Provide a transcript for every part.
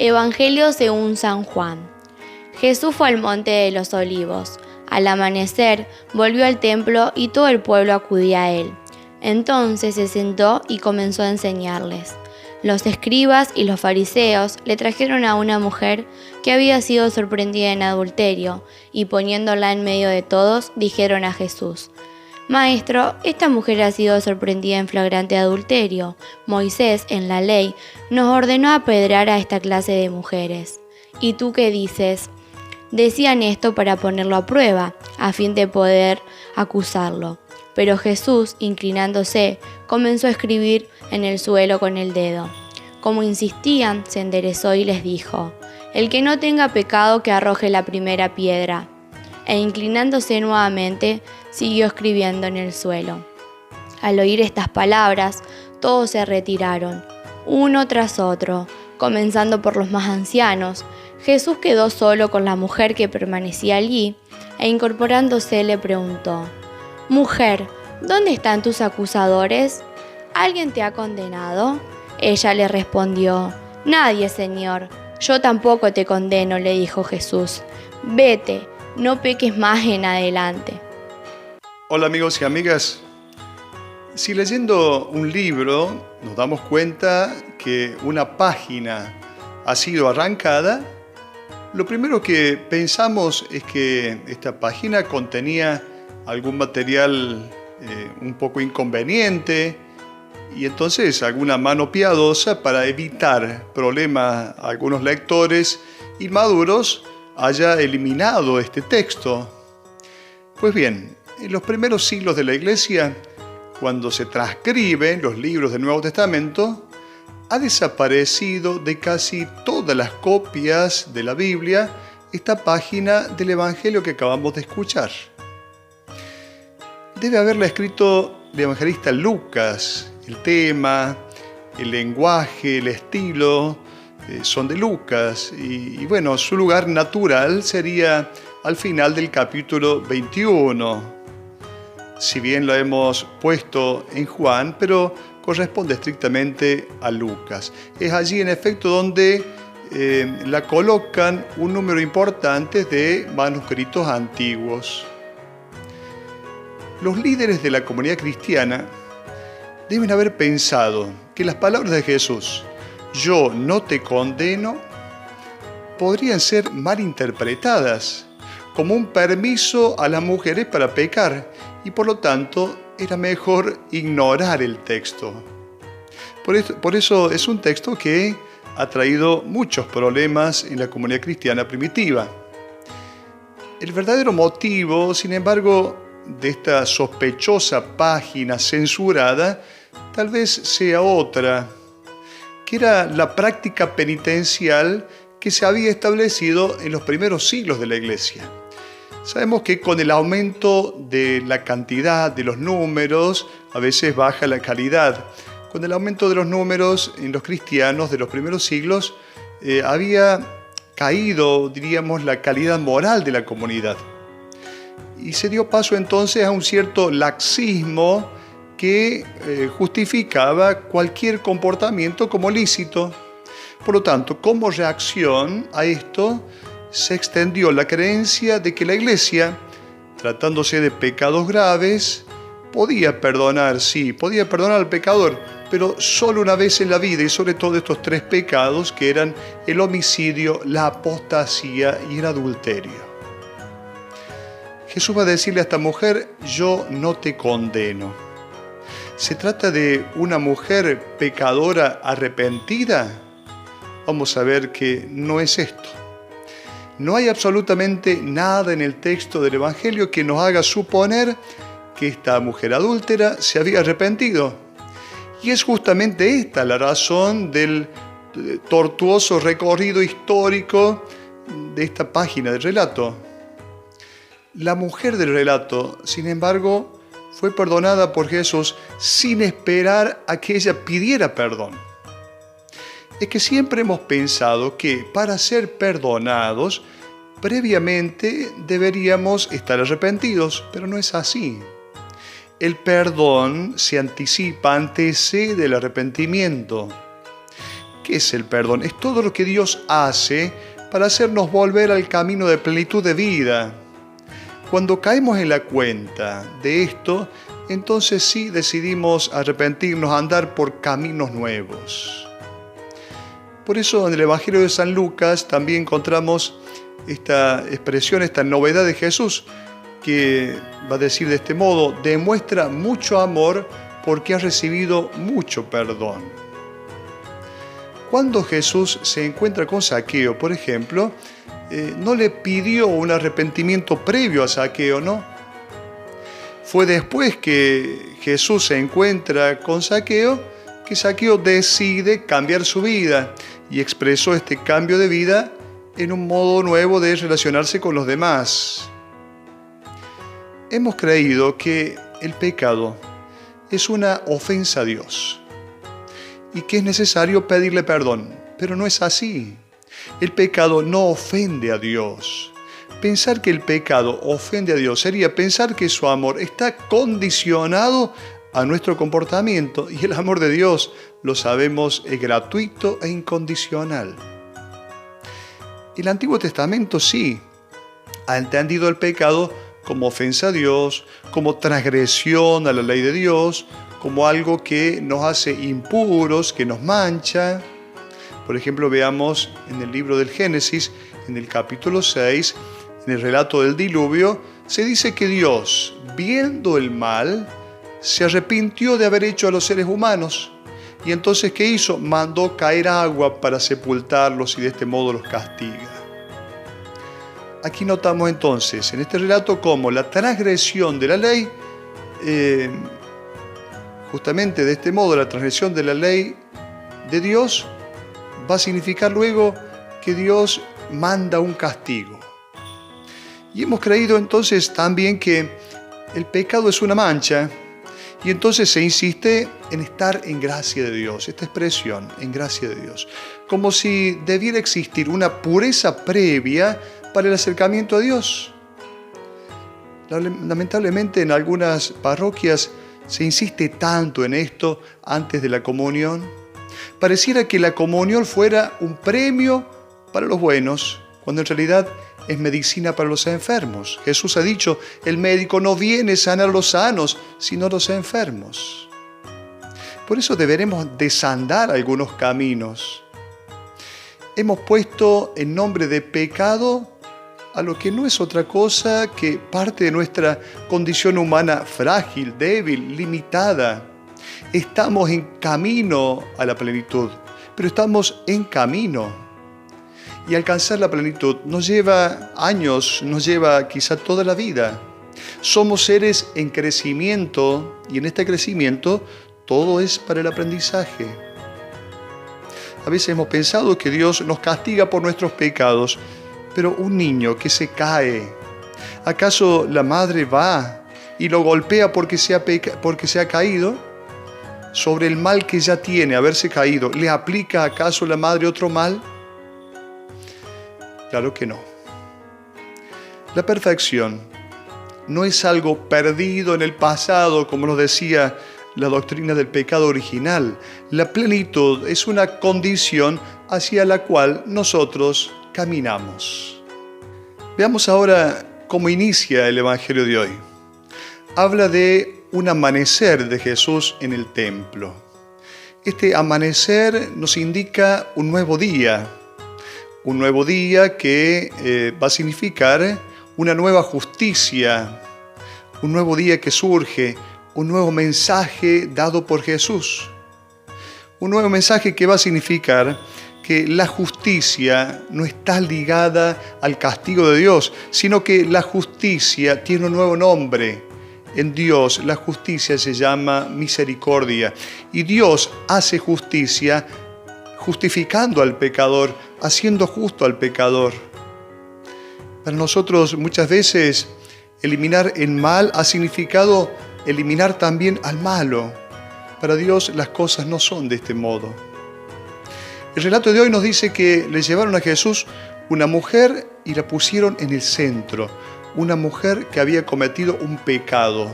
Evangelio según San Juan. Jesús fue al monte de los Olivos. Al amanecer, volvió al templo y todo el pueblo acudía a él. Entonces se sentó y comenzó a enseñarles. Los escribas y los fariseos le trajeron a una mujer que había sido sorprendida en adulterio, y poniéndola en medio de todos, dijeron a Jesús: Maestro, esta mujer ha sido sorprendida en flagrante adulterio. Moisés, en la ley, nos ordenó apedrear a esta clase de mujeres. ¿Y tú qué dices? Decían esto para ponerlo a prueba, a fin de poder acusarlo. Pero Jesús, inclinándose, comenzó a escribir en el suelo con el dedo. Como insistían, se enderezó y les dijo: El que no tenga pecado, que arroje la primera piedra. E inclinándose nuevamente, siguió escribiendo en el suelo. Al oír estas palabras, todos se retiraron, uno tras otro, comenzando por los más ancianos. Jesús quedó solo con la mujer que permanecía allí, e incorporándose le preguntó: Mujer, ¿dónde están tus acusadores? ¿Alguien te ha condenado? Ella le respondió: Nadie, Señor. Yo tampoco te condeno, le dijo Jesús. Vete, no peques más en adelante. Hola amigos y amigas. Si leyendo un libro nos damos cuenta que una página ha sido arrancada, lo primero que pensamos es que esta página contenía algún material un poco inconveniente y entonces alguna mano piadosa para evitar problemas a algunos lectores inmaduros haya eliminado este texto. Pues bien, en los primeros siglos de la Iglesia, cuando se transcriben los libros del Nuevo Testamento, ha desaparecido de casi todas las copias de la Biblia esta página del Evangelio que acabamos de escuchar. Debe haberla escrito el evangelista Lucas. El tema, el lenguaje, el estilo son de Lucas y bueno, su lugar natural sería al final del capítulo 21. Si bien lo hemos puesto en Juan, pero corresponde estrictamente a Lucas. Es allí en efecto donde la colocan un número importante de manuscritos antiguos. Los líderes de la comunidad cristiana deben haber pensado que las palabras de Jesús, yo no te condeno, podrían ser malinterpretadas como un permiso a las mujeres para pecar y por lo tanto era mejor ignorar el texto. Por eso es un texto que ha traído muchos problemas en la comunidad cristiana primitiva. El verdadero motivo, sin embargo, de esta sospechosa página censurada tal vez sea otra, que era la práctica penitencial que se había establecido en los primeros siglos de la Iglesia. Sabemos que con el aumento de la cantidad de los números, a veces baja la calidad. Con el aumento de los números en los cristianos de los primeros siglos, había caído, diríamos, la calidad moral de la comunidad. Y se dio paso entonces a un cierto laxismo que justificaba cualquier comportamiento como lícito. Por lo tanto, como reacción a esto, se extendió la creencia de que la Iglesia, tratándose de pecados graves, podía perdonar al pecador, pero solo una vez en la vida, y sobre todo estos tres pecados que eran el homicidio, la apostasía y el adulterio. Jesús va a decirle a esta mujer, yo no te condeno. ¿Se trata de una mujer pecadora arrepentida? Vamos a ver que no es esto. No hay absolutamente nada en el texto del Evangelio que nos haga suponer que esta mujer adúltera se había arrepentido. Y es justamente esta la razón del tortuoso recorrido histórico de esta página del relato. La mujer del relato, sin embargo, fue perdonada por Jesús sin esperar a que ella pidiera perdón. Es que siempre hemos pensado que para ser perdonados, previamente deberíamos estar arrepentidos, pero no es así. El perdón se anticipa, antecede el arrepentimiento. ¿Qué es el perdón? Es todo lo que Dios hace para hacernos volver al camino de plenitud de vida. Cuando caemos en la cuenta de esto, entonces sí decidimos arrepentirnos, andar por caminos nuevos. Por eso en el Evangelio de San Lucas también encontramos esta expresión, esta novedad de Jesús, que va a decir de este modo: demuestra mucho amor porque ha recibido mucho perdón. Cuando Jesús se encuentra con Zaqueo, por ejemplo, no le pidió un arrepentimiento previo a Zaqueo, ¿no? Fue después que Jesús se encuentra con Zaqueo que Zaqueo decide cambiar su vida y expresó este cambio de vida en un modo nuevo de relacionarse con los demás. Hemos creído que el pecado es una ofensa a Dios y que es necesario pedirle perdón, pero no es así. El pecado no ofende a Dios. Pensar que el pecado ofende a Dios sería pensar que su amor está condicionado a nuestro comportamiento, y el amor de Dios, lo sabemos, es gratuito e incondicional. El Antiguo Testamento sí ha entendido el pecado como ofensa a Dios, como transgresión a la ley de Dios, como algo que nos hace impuros, que nos mancha. Por ejemplo, veamos en el libro del Génesis, en el capítulo 6, en el relato del diluvio, se dice que Dios, viendo el mal, se arrepintió de haber hecho a los seres humanos. Y entonces, ¿qué hizo? Mandó caer agua para sepultarlos y de este modo los castiga. Aquí notamos entonces, en este relato, cómo la transgresión de la ley, justamente de este modo, la transgresión de la ley de Dios va a significar luego que Dios manda un castigo. Y hemos creído entonces también que el pecado es una mancha, y entonces se insiste en estar en gracia de Dios, esta expresión, en gracia de Dios, como si debiera existir una pureza previa para el acercamiento a Dios. Lamentablemente en algunas parroquias se insiste tanto en esto antes de la comunión. Pareciera que la comunión fuera un premio para los buenos, cuando en realidad es medicina para los enfermos. Jesús ha dicho: el médico no viene a sanar a los sanos, sino a los enfermos. Por eso deberemos desandar algunos caminos. Hemos puesto en nombre de pecado a lo que no es otra cosa que parte de nuestra condición humana frágil, débil, limitada. Estamos en camino a la plenitud, pero estamos en camino. Y alcanzar la plenitud nos lleva años, nos lleva quizá toda la vida. Somos seres en crecimiento, y en este crecimiento todo es para el aprendizaje. A veces hemos pensado que Dios nos castiga por nuestros pecados, pero un niño que se cae, ¿acaso la madre va y lo golpea porque se ha caído? Sobre el mal que ya tiene, haberse caído, ¿le aplica acaso la madre otro mal? Claro que no. La perfección no es algo perdido en el pasado, como nos decía la doctrina del pecado original. La plenitud es una condición hacia la cual nosotros caminamos. Veamos ahora cómo inicia el Evangelio de hoy. Habla de un amanecer de Jesús en el templo. Este amanecer nos indica un nuevo día que va a significar una nueva justicia, un nuevo día que surge, un nuevo mensaje dado por Jesús. Un nuevo mensaje que va a significar que la justicia no está ligada al castigo de Dios, sino que la justicia tiene un nuevo nombre. En Dios la justicia se llama misericordia, y Dios hace justicia justificando al pecador, haciendo justo al pecador. Para nosotros muchas veces eliminar el mal ha significado eliminar también al malo. Para Dios las cosas no son de este modo. El relato de hoy nos dice que le llevaron a Jesús una mujer y la pusieron en el centro. Una mujer que había cometido un pecado.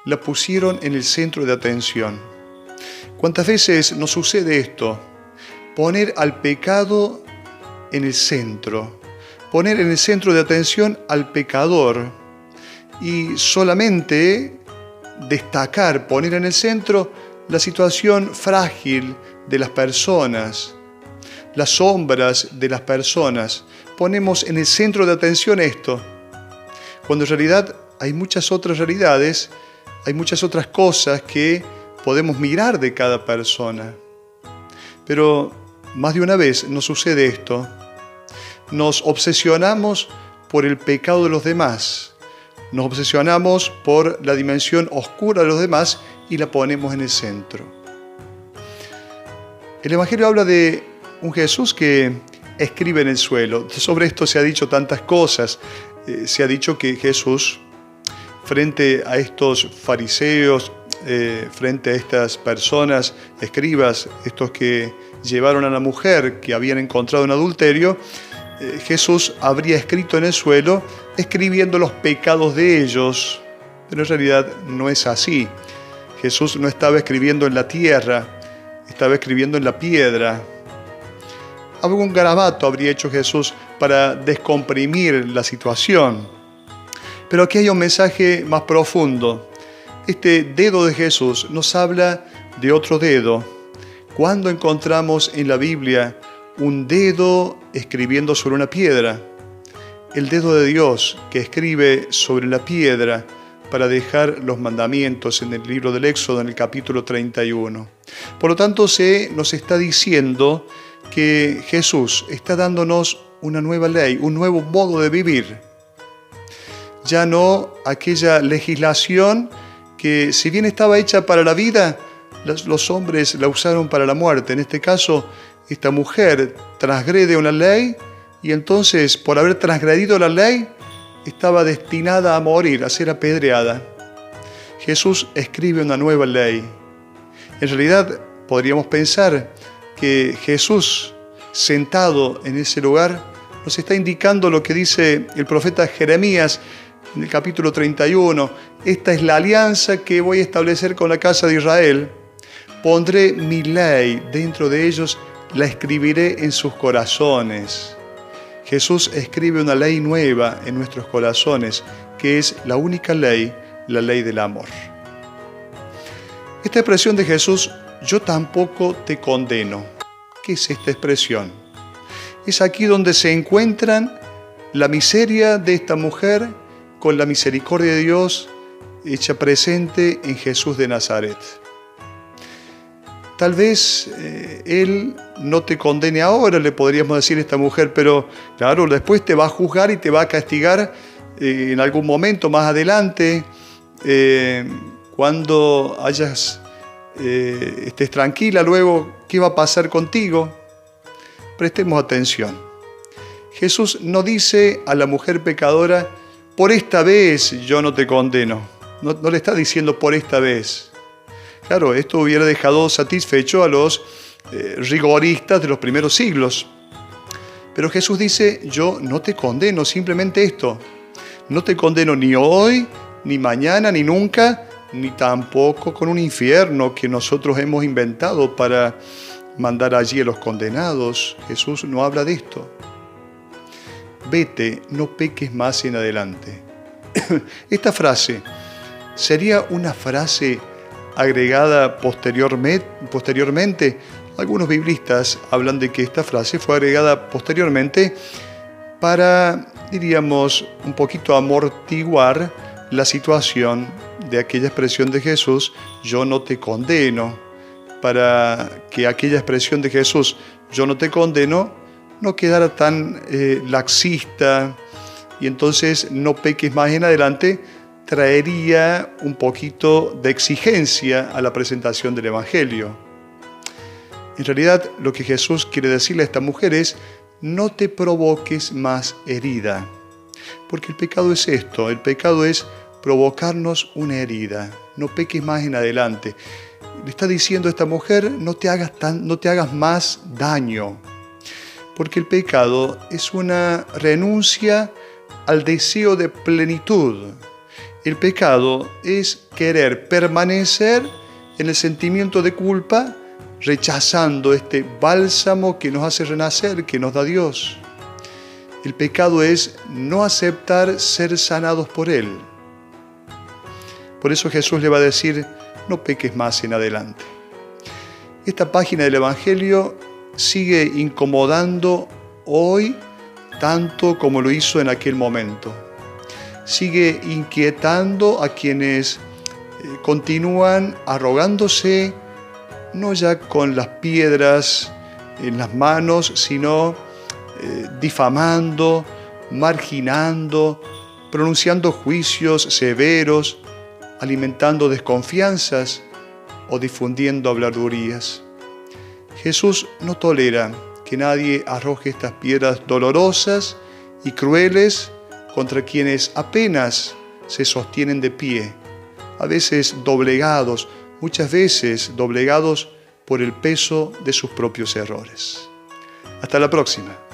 La pusieron en el centro de atención. ¿Cuántas veces nos sucede esto? poner al pecado en el centro, poner en el centro de atención al pecador y solamente destacar, poner en el centro la situación frágil de las personas, las sombras de las personas. Ponemos en el centro de atención esto, cuando en realidad hay muchas otras realidades, hay muchas otras cosas que podemos mirar de cada persona. Pero más de una vez nos sucede esto. Nos obsesionamos por el pecado de los demás. Nos obsesionamos por la dimensión oscura de los demás y la ponemos en el centro. El Evangelio habla de un Jesús que escribe en el suelo. Sobre esto se ha dicho tantas cosas. Se ha dicho que Jesús, frente a estos fariseos, frente a estas personas, escribas, estos que llevaron a la mujer que habían encontrado en adulterio, Jesús habría escrito en el suelo, escribiendo los pecados de ellos, pero en realidad no es así. Jesús no estaba escribiendo en la tierra, estaba escribiendo en la piedra. Algún garabato habría hecho Jesús para descomprimir la situación. Pero aquí hay un mensaje más profundo. Este dedo de Jesús nos habla de otro dedo. ¿Cuándo encontramos en la Biblia un dedo escribiendo sobre una piedra? El dedo de Dios que escribe sobre la piedra para dejar los mandamientos en el libro del Éxodo, en el capítulo 31. Por lo tanto, se nos está diciendo que Jesús está dándonos una nueva ley, un nuevo modo de vivir. Ya no aquella legislación que, si bien estaba hecha para la vida, los hombres la usaron para la muerte. En este caso, esta mujer transgrede una ley y entonces, por haber transgredido la ley, estaba destinada a morir, a ser apedreada. Jesús escribe una nueva ley. En realidad, podríamos pensar que Jesús, sentado en ese lugar, nos está indicando lo que dice el profeta Jeremías en el capítulo 31. Esta es la alianza que voy a establecer con la casa de Israel. Pondré mi ley dentro de ellos, la escribiré en sus corazones. Jesús escribe una ley nueva en nuestros corazones, que es la única ley, la ley del amor. Esta expresión de Jesús, yo tampoco te condeno. ¿Qué es esta expresión? Es aquí donde se encuentran la miseria de esta mujer con la misericordia de Dios hecha presente en Jesús de Nazaret. Tal vez Él no te condene ahora, le podríamos decir a esta mujer, pero claro, después te va a juzgar y te va a castigar en algún momento más adelante, cuando estés tranquila luego, ¿qué va a pasar contigo? Prestemos atención. Jesús no dice a la mujer pecadora, por esta vez yo no te condeno. No le está diciendo por esta vez. Claro, esto hubiera dejado satisfecho a los rigoristas de los primeros siglos. Pero Jesús dice, yo no te condeno, simplemente esto. No te condeno ni hoy, ni mañana, ni nunca, ni tampoco con un infierno que nosotros hemos inventado para mandar allí a los condenados. Jesús no habla de esto. Vete, no peques más en adelante. Esta frase sería una frase agregada posteriormente. Algunos biblistas hablan de que esta frase fue agregada posteriormente para, diríamos, un poquito amortiguar la situación de aquella expresión de Jesús, yo no te condeno, para que aquella expresión de Jesús, yo no te condeno, no quedara tan laxista y entonces no peques más en adelante, traería un poquito de exigencia a la presentación del Evangelio. En realidad, lo que Jesús quiere decirle a esta mujer es, no te provoques más herida. Porque el pecado es esto, el pecado es provocarnos una herida. No peques más en adelante. Le está diciendo a esta mujer, no te hagas más daño. Porque el pecado es una renuncia al deseo de plenitud. El pecado es querer permanecer en el sentimiento de culpa rechazando este bálsamo que nos hace renacer, que nos da Dios. El pecado es no aceptar ser sanados por Él. Por eso Jesús le va a decir, no peques más en adelante. Esta página del Evangelio sigue incomodando hoy tanto como lo hizo en aquel momento. Sigue inquietando a quienes continúan arrogándose, no ya con las piedras en las manos, sino difamando, marginando, pronunciando juicios severos, alimentando desconfianzas o difundiendo habladurías. Jesús no tolera que nadie arroje estas piedras dolorosas y crueles contra quienes apenas se sostienen de pie, a veces doblegados, muchas veces doblegados por el peso de sus propios errores. Hasta la próxima.